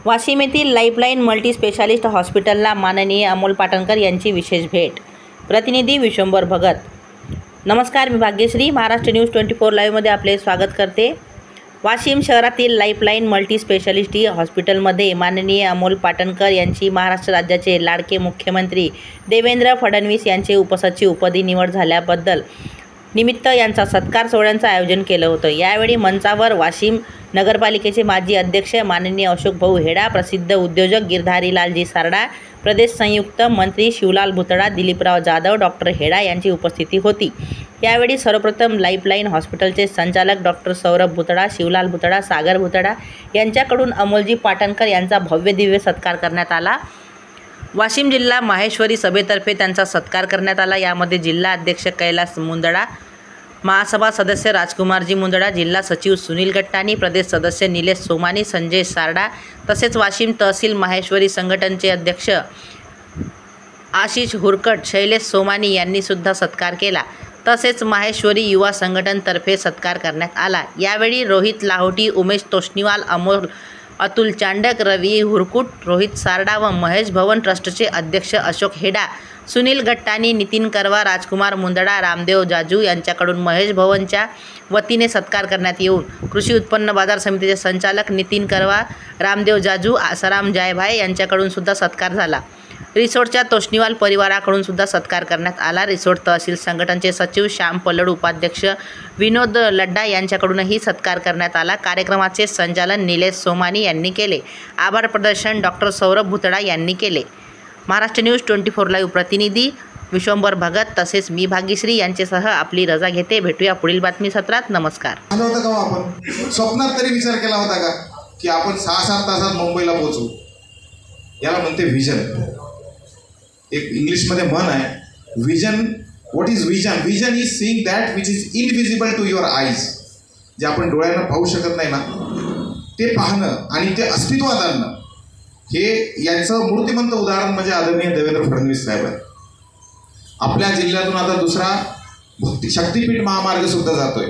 वाशिम येथील lifeline multispecialist हॉस्पिटलला माननीय अमोल पाटणकर यांची विशेष भेट. प्रतिनिधी विश्वंभर भगत. नमस्कार, मी भाग्यश्री महाराष्ट्र न्यूज 24 लाईव्हमध्ये आपले स्वागत करते. वाशिम शहरातील लाईफलाईन मल्टीस्पेशालिस्ट हॉस्पिटलमध्ये माननीय अमोल पाटणकर यांची महाराष्ट्र राज्याचे लाडके मुख्यमंत्री देवेंद्र फडणवीस यांचे उपसचिवपदी निवड झाल्याबद्दल निमित्त यांचा सत्कार सोहळ्याचं आयोजन केलं होतं. यावेळी मंचावर वाशिम नगरपालिकेचे माजी अध्यक्ष माननीय अशोक भाऊ हेडा, प्रसिद्ध उद्योजक गिरधारी लालजी सारडा, प्रदेश संयुक्त मंत्री शिवलाल भुतडा, दिलीपराव जाधव, डॉक्टर हेडा यांची उपस्थिती होती. यावेळी सर्वप्रथम लाईफलाईन हॉस्पिटलचे संचालक डॉक्टर सौरभ भुतडा, शिवलाल भुतडा, सागर भुतडा यांच्याकडून अमोलजी पाटणकर यांचा भव्य दिव्य सत्कार करण्यात आला. वाशिम जिल्हा माहेश्वरी सभेतर्फे त्यांचा सत्कार करण्यात आला. यामध्ये जिल्हा अध्यक्ष कैलास मुंदडा, महासभा सदस्य राजकुमारजी मुंदडा, जिल्हा सचिव सुनील गट्टाणी, प्रदेश सदस्य निलेश सोमानी, संजय सारडा तसेच वाशिम तहसील माहेश्वरी संघटनचे अध्यक्ष आशिष हुरकट, शैलेश सोमानी यांनी सुद्धा सत्कार केला. तसेच माहेश्वरी युवा संघटनतर्फे सत्कार करण्यात आला. यावेळी रोहित लाहोटी, उमेश तोष्णीवाल, अमोल अतुल चांडक, रवी हुरकुट, रोहित सारडा व महेश भवन ट्रस्टचे अध्यक्ष अशोक हेडा, सुनील गट्टाणी, नितीन करवा, राजकुमार मुंदडा, रामदेव जाजू यांच्याकडून महेश भवनच्या वतीने सत्कार करण्यात येऊन कृषी उत्पन्न बाजार समितीचे संचालक नितीन करवा, रामदेव जाजू, आसाराम जायभाई यांच्याकडून सुद्धा सत्कार झाला. रिसोडच्या तोष्णीवाल परिवाराकडून सुद्धा सत्कार करण्यात आला. रिसोड तहसील संघटनचे सचिव श्याम पल्लड, उपाध्यक्ष विनोद लड्डा यांच्याकडूनही सत्कार करण्यात आला. कार्यक्रमाचे संचालन निलेश सोमानी यांनी केले. आभार प्रदर्शन डॉक्टर सौरभ भुतडा यांनी केले. महाराष्ट्र न्यूज 24 लाईव्ह प्रतिनिधी विश्वंभर भगत तसेच मी भाग्यश्री यांच्यासह आपली रजा घेते. भेटूया पुढील बातमी सत्रात. नमस्कार. आपण स्वप्नात तरी विचार केला होता का की आपण 6-7 तासात मुंबईला पोहोचू? याला म्हणते व्हिजन. एक इंग्लिशमध्ये म्हण आहे, vision. What is vision? Vision is seeing that which is invisible to your eyes. जे आपण डोळ्यांना पाहू शकत नाही ना, ते पाहणं आणि ते अस्तित्वात आणणं, हे यांचं मूर्तिमंत उदाहरण म्हणजे आदरणीय देवेंद्र फडणवीस साहेब आहे. आपल्या जिल्ह्यातून आता दुसरा शक्तिपीठ महामार्ग सुद्धा जातोय.